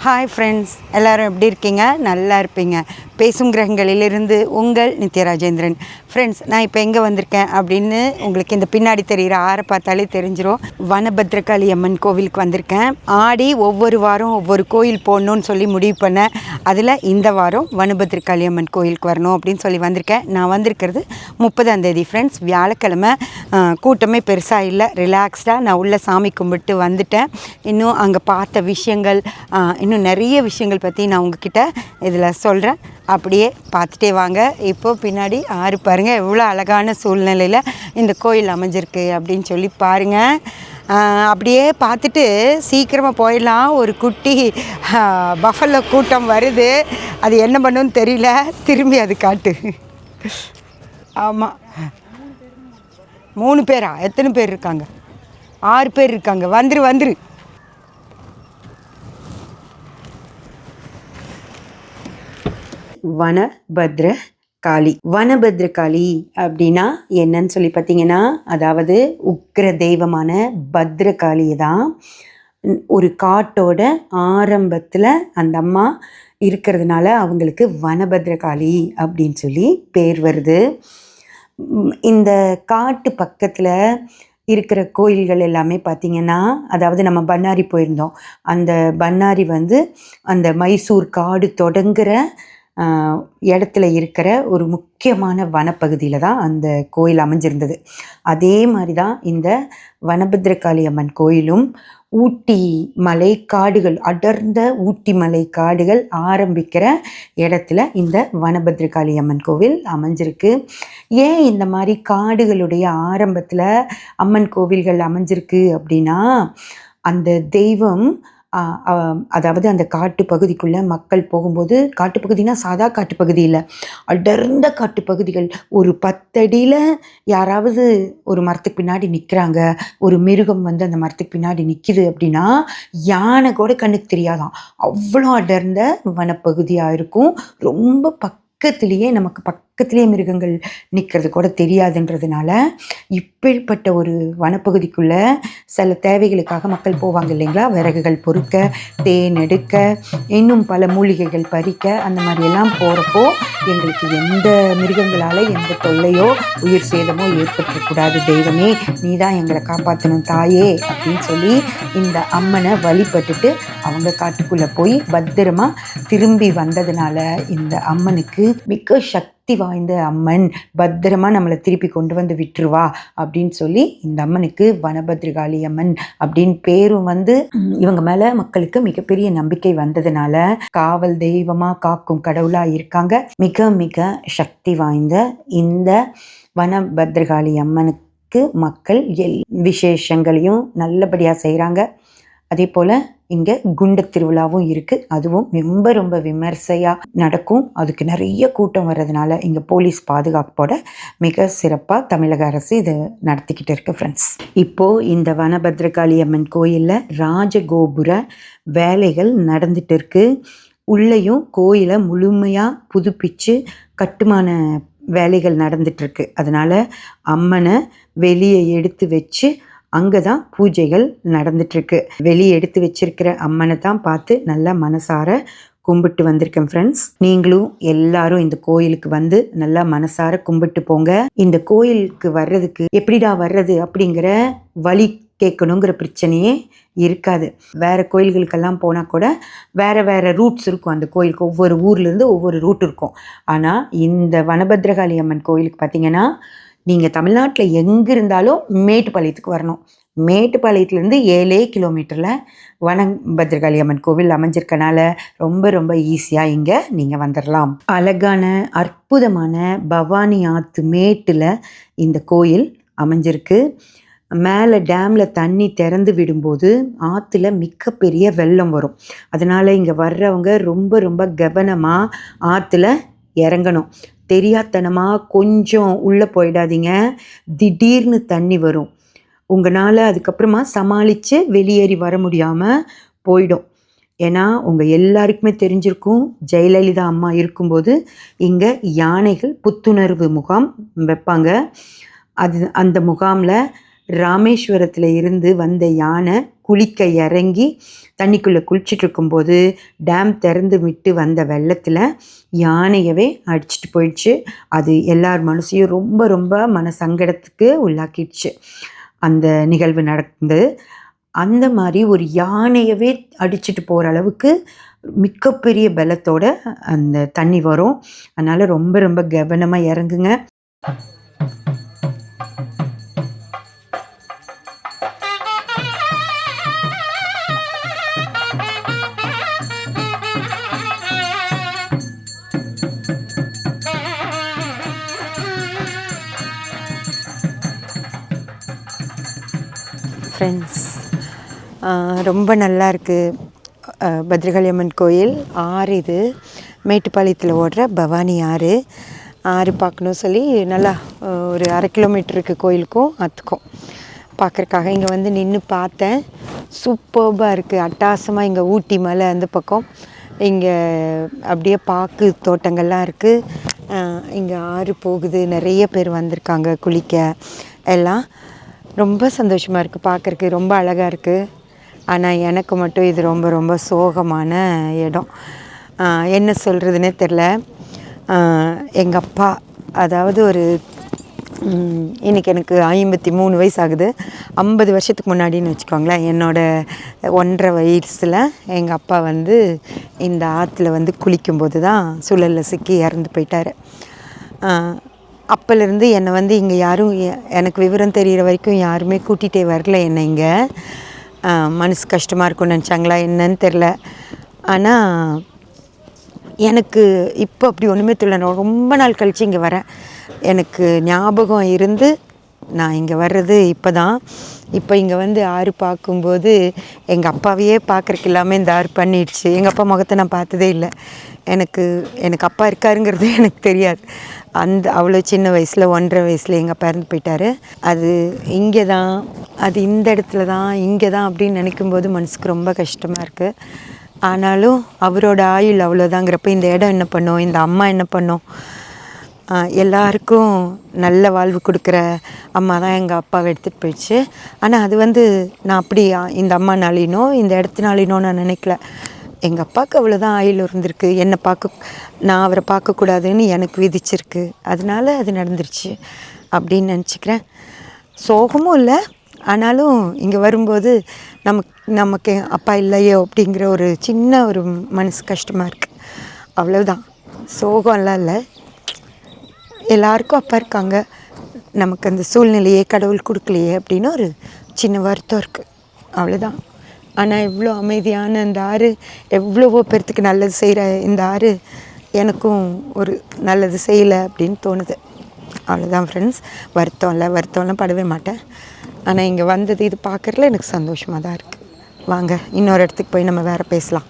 Hi friends, எல்லோரும் எப்படி இருக்கீங்க? நல்லா இருப்பீங்க. பேசும் கிரகங்களிலிருந்து உங்கள் நித்யராஜேந்திரன். ஃப்ரெண்ட்ஸ், நான் இப்போ எங்கே வந்திருக்கேன் அப்படின்னு உங்களுக்கு இந்த பின்னாடி தெரிகிற ஆறை பார்த்தாலே தெரிஞ்சிடும். வனபத்ரகாளி அம்மன் கோவிலுக்கு வந்திருக்கேன். ஆடி ஒவ்வொரு வாரம் ஒவ்வொரு கோயில் போடணுன்னு சொல்லி முடிவு பண்ணேன். அதில் இந்த வாரம் வனபத்ரகாளி அம்மன் கோயிலுக்கு வரணும் அப்படின்னு சொல்லி வந்திருக்கேன். நான் வந்திருக்கிறது 30ஆம் தேதி ஃப்ரெண்ட்ஸ், வியாழக்கிழமை. கூட்டமே பெருசாக இல்லை, ரிலாக்ஸ்டாக நான் உள்ள சாமி கும்பிட்டு வந்துட்டேன். இன்னும் அங்கே பார்த்த விஷயங்கள், இன்னும் நிறைய விஷயங்கள் பற்றி நான் உங்ககிட்ட இதில் சொல்கிறேன். அப்படியே பார்த்துட்டே வாங்க. இப்போது பின்னாடி ஆறு பாருங்கள், எவ்வளோ அழகான சூழ்நிலையில் இந்த கோயில் அமைஞ்சிருக்கு அப்படின்னு சொல்லி பாருங்கள். அப்படியே பார்த்துட்டு சீக்கிரமாக போயிடலாம். ஒரு குட்டி பஃபலோ கூட்டம் வருது, அது என்ன பண்ணுன்னு தெரியல. திரும்பி அது காட்டு. ஆமாம், 3 பேரா? எத்தனை பேர் இருக்காங்க? 6 பேர் இருக்காங்க. வந்துரு. வனபத்ரகாளி. வனபத்ரகாளி அப்படின்னா என்னன்னு சொல்லி பார்த்தீங்கன்னா, அதாவது உக்கிர தெய்வமான பத்ரகாளியை தான் ஒரு காட்டோட ஆரம்பத்தில் அந்த அம்மா இருக்கிறதுனால அவங்களுக்கு வனபத்ரகாளி அப்படின்னு சொல்லி பேர் வருது. இந்த காட்டு பக்கத்தில் இருக்கிற கோயில்கள் எல்லாமே பார்த்திங்கன்னா, அதாவது நம்ம பண்ணாரி போயிருந்தோம். அந்த பண்ணாரி அந்த மைசூர் காடு தொடங்குகிற இடத்துல இருக்கிற ஒரு முக்கியமான வனப்பகுதியில் தான் அந்த கோயில் அமைஞ்சிருந்தது. அதே மாதிரி தான் இந்த வனபத்ரகாளி அம்மன் கோயிலும். ஊட்டி மலை காடுகள், அடர்ந்த ஊட்டி மலை காடுகள் ஆரம்பிக்கிற இடத்துல இந்த வனபத்ரகாளி அம்மன் கோவில் அமைஞ்சிருக்கு. ஏன் இந்த மாதிரி காடுகளுடைய ஆரம்பத்தில் அம்மன் கோவில்கள் அமைஞ்சிருக்கு அப்படின்னா, அந்த தெய்வம் அதாவது அந்த காட்டு பகுதிக்குள்ளே மக்கள் போகும்போது, காட்டுப்பகுதினா சாதா காட்டுப்பகுதி இல்லை, அடர்ந்த காட்டுப்பகுதிகள். ஒரு 10 அடியில் யாராவது ஒரு மரத்துக்கு பின்னாடி நிற்கிறாங்க, ஒரு மிருகம் அந்த மரத்துக்கு பின்னாடி நிற்கிது அப்படின்னா யானை கூட கண்ணுக்கு தெரியாதான். அவ்வளோ அடர்ந்த வனப்பகுதியாக இருக்கும். ரொம்ப நமக்கு பக்கத்திலேயே மிருகங்கள் நிற்கிறது கூட தெரியாதுன்றதுனால இப்படிப்பட்ட ஒரு வனப்பகுதிக்குள்ளே சில தேவைகளுக்காக மக்கள் போவாங்க இல்லைங்களா? விறகுகள் பொறுக்க, தேன் எடுக்க, இன்னும் பல மூலிகைகள் பறிக்க, அந்த மாதிரியெல்லாம் போகிறப்போ எங்களுக்கு எந்த மிருகங்களால் எந்த தொல்லையோ உயிர் சேதமோ ஏற்பட்டுக்கூடாது, தெய்வமே நீ தான் எங்களை காப்பாற்றணும் தாயே அப்படின்னு சொல்லி இந்த அம்மனை வழிபட்டுட்டு அவங்க காட்டுக்குள்ளே போய் பத்திரமா திரும்பி வந்ததுனால இந்த அம்மனுக்கு மிக சக்தி வாய்ந்த அம்மன், பத்திரமா நம்மளை திருப்பி கொண்டு வந்து விட்டுருவா அப்படின்னு சொல்லி இந்த அம்மனுக்கு வனபத்ரகாளி அம்மன் அப்படின்னு பேரும் இவங்க மேல மக்களுக்கு மிகப்பெரிய நம்பிக்கை வந்ததுனால காவல் தெய்வமா காக்கும் கடவுளா இருக்காங்க. மிக மிக சக்தி வாய்ந்த இந்த வனபத்ரகாளி அம்மனுக்கு மக்கள் விசேஷங்களையும் நல்லபடியாக செய்கிறாங்க. அதே போல் இங்கே குண்ட திருவிழாவும் இருக்குது. அதுவும் ரொம்ப ரொம்ப விமர்சையாக நடக்கும். அதுக்கு நிறைய கூட்டம் வர்றதுனால இங்கே போலீஸ் பாதுகாப்போட மிக சிறப்பாக தமிழக அரசு இதை நடத்திக்கிட்டு இருக்கு ஃப்ரெண்ட்ஸ். இப்போது இந்த வனபத்ரகாளி அம்மன் கோயிலில் ராஜகோபுர வேலைகள் நடந்துட்டு இருக்கு. உள்ளேயும் கோயிலை முழுமையாக புதுப்பிச்சு கட்டுமான வேலைகள் நடந்துட்டுருக்கு. அதனால் அம்மனை வெளியே எடுத்து வச்சு அங்கே தான் பூஜைகள் நடந்துட்டுருக்கு. வெளியே எடுத்து வச்சிருக்கிற அம்மனை தான் பார்த்து நல்லா மனசார கும்பிட்டு வந்திருக்கேன் ஃப்ரெண்ட்ஸ். நீங்களும் எல்லாரும் இந்த கோயிலுக்கு நல்லா மனசார கும்பிட்டு போங்க. இந்த கோயிலுக்கு வர்றதுக்கு எப்படிடா வர்றது அப்படிங்கிற வழி கேட்கணுங்கிற பிரச்சனையே இருக்காது. வேறு கோயில்களுக்கெல்லாம் போனால் கூட வேறு ரூட்ஸ் இருக்கும். அந்த கோயிலுக்கு ஒவ்வொரு ஊர்லேருந்து ஒவ்வொரு ரூட் இருக்கும். ஆனால் இந்த வனபத்ரகாளி அம்மன் கோயிலுக்கு பார்த்திங்கன்னா, நீங்கள் தமிழ்நாட்டில் எங்கே இருந்தாலும் மேட்டுப்பாளையத்துக்கு வரணும். மேட்டுப்பாளையத்துலேருந்து 7 கிலோமீட்டரில் வனபத்ரகாளி அம்மன் கோவில் அமைஞ்சிருக்கனால ரொம்ப ரொம்ப ஈஸியாக இங்கே நீங்கள் வந்துடலாம். அழகான அற்புதமான பவானி ஆற்று மேட்டில் இந்த கோயில் அமைஞ்சிருக்கு. மேலே டேமில் தண்ணி திறந்து விடும்போது ஆற்றுல மிகப்பெரிய வெள்ளம் வரும். அதனால் இங்கே வர்றவங்க ரொம்ப ரொம்ப கவனமாக ஆற்றுல இறங்கணும். தெரியாத்தனமாக கொஞ்சம் உள்ளே போயிடாதீங்க. திடீர்னு தண்ணி வரும், உங்களால் அதுக்கப்புறமா சமாளித்து வெளியேறி வர முடியாமல் போயிடும். ஏன்னா உங்கள் எல்லாருக்குமே தெரிஞ்சிருக்கும், ஜெயலலிதா அம்மா இருக்கும்போது இங்கே யானைகள் புத்துணர்வு முகாம் வைப்பாங்க. அந்த முகாமில் ராமேஸ்வரத்தில் இருந்து வந்த யானை குளிக்க இறங்கி தண்ணிக்குள்ளே குளிச்சுட்டு இருக்கும்போது டேம் திறந்து விட்டு வந்த வெள்ளத்தில் யானையவே அடிச்சிட்டு போயிடுச்சு. அது எல்லார் மனசையும் ரொம்ப ரொம்ப மனசங்கடத்துக்கு உள்ளாக்கிடுச்சு அந்த நிகழ்வு நடந்து. அந்த மாதிரி ஒரு யானையவே அடிச்சிட்டு போகிற அளவுக்கு மிகப்பெரிய பலத்தோட அந்த தண்ணி வரும். அதனால் ரொம்ப ரொம்ப கவனமாக இறங்குங்க. ஃப்ரெண்ட்ஸ், ரொம்ப நல்லா இருக்குது. பத்ரகாளி அம்மன் கோயில் ஆறு இது. மேட்டுப்பாளையத்தில் ஓடுற பவானி ஆறு பார்க்கணும் சொல்லி நல்லா ஒரு 1/2 கிலோமீட்டருக்கு கோயிலுக்கும் அதுக்கும் பார்க்குறக்காக இங்கே வந்து நின்று பார்த்தேன். சூப்பர்பாக இருக்குது. அட்டகாசமாக இங்கே ஊட்டி மலை அந்த பக்கம், இங்கே அப்படியே பாக்கு தோட்டங்கள்லாம் இருக்குது. இங்கே ஆறு போகுது. நிறைய பேர் வந்திருக்காங்க குளிக்க. எல்லாம் ரொம்ப சந்தோஷமாக இருக்குது. பார்க்குறக்கு ரொம்ப அழகாக இருக்குது. ஆனால் எனக்கு மட்டும் இது ரொம்ப ரொம்ப சோகமான இடம். என்ன சொல்கிறதுனே தெரில. எங்கள் அப்பா, அதாவது ஒரு இன்றைக்கி எனக்கு 53 வயசு ஆகுது. 50 வருஷத்துக்கு முன்னாடின்னு வச்சுக்கோங்களேன், என்னோடய 1.5 வயசில் எங்கள் அப்பா வந்து இந்த ஆற்றுல வந்து குளிக்கும்போது தான் சுழலில் சிக்கி இறந்து போயிட்டார். அப்போலேருந்து என்னை வந்து இங்கே யாரும், எனக்கு விவரம் தெரிகிற வரைக்கும் யாருமே கூட்டிகிட்டே வரல என்னை இங்கே. மனசு கஷ்டமாக இருக்கும்னு நினச்சாங்களா என்னன்னு தெரில. ஆனால் எனக்கு இப்போ அப்படி ஒன்றுமே தெரியல. நான் ரொம்ப நாள் கழித்து இங்கே வரேன். எனக்கு ஞாபகம் இருந்து நான் இங்கே வர்றது இப்போ தான். இப்போ இங்கே வந்து ஆறு பார்க்கும்போது எங்கள் அப்பாவையே பார்க்குறக்கு எல்லாமே இந்த ஆறு பண்ணிடுச்சு. எங்கள் அப்பா முகத்தை நான் பார்த்ததே இல்லை. எனக்கு அப்பா இருக்காருங்கிறதே எனக்கு தெரியாது. அவ்வளோ சின்ன வயசில் 1.5 வயசில் எங்கள் அப்பா இறந்து போயிட்டார். அது இங்கே தான், அது இந்த இடத்துல தான், இங்கே தான் அப்படின்னு நினைக்கும்போது மனசுக்கு ரொம்ப கஷ்டமாக இருக்குது. ஆனாலும் அவரோட ஆயுள் அவ்வளோதாங்கிறப்ப இந்த இடம் என்ன பண்ணோம், இந்த அம்மா என்ன பண்ணோம், எல்லாருக்கும் நல்ல வாழ்வு கொடுக்குற அம்மா தான் எங்கள் அப்பாவை எடுத்துகிட்டு போயிடுச்சு. ஆனால் அது வந்து நான் அப்படி இந்த அம்மானாலினோ இந்த இடத்துனாலினோ நான் நினைக்கல. எங்கள் அப்பாவுக்கு அவ்வளோதான் ஆயுள் இருந்திருக்கு. நான் அவரை பார்க்கக்கூடாதுன்னு எனக்கு விதிச்சிருக்கு. அதனால அது நடந்துருச்சு அப்படின்னு நினச்சிக்கிறேன். சோகமும் இல்லை, ஆனாலும் இங்கே வரும்போது நமக்கு அப்பா இல்லையோ அப்படிங்கிற ஒரு சின்ன ஒரு மனசு கஷ்டமாக இருக்குது. அவ்வளோதான், சோகம்லாம் இல்லை. எல்லாருக்கும் அப்பா இருக்காங்க, நமக்கு அந்த சூழ்நிலையே கடவுள் கொடுக்கலையே அப்படின்னு ஒரு சின்ன வருத்தம் இருக்குது. அவ்வளோதான். ஆனால் இவ்வளோ அமைதியான இந்த ஆறு, எவ்வளவோ பேர்த்துக்கு நல்லது செய்கிற இந்த ஆறு எனக்கும் ஒரு நல்லது செய்யலை அப்படின்னு தோணுது. அவ்வளோதான் ஃப்ரெண்ட்ஸ். வருத்தம்லாம் படவே மாட்டேன். ஆனால் இங்கே வந்தது இது பார்க்குறதுல எனக்கு சந்தோஷமாக தான் இருக்குது. வாங்க இன்னொரு இடத்துக்கு போய் நம்ம வேறு பேசலாம்.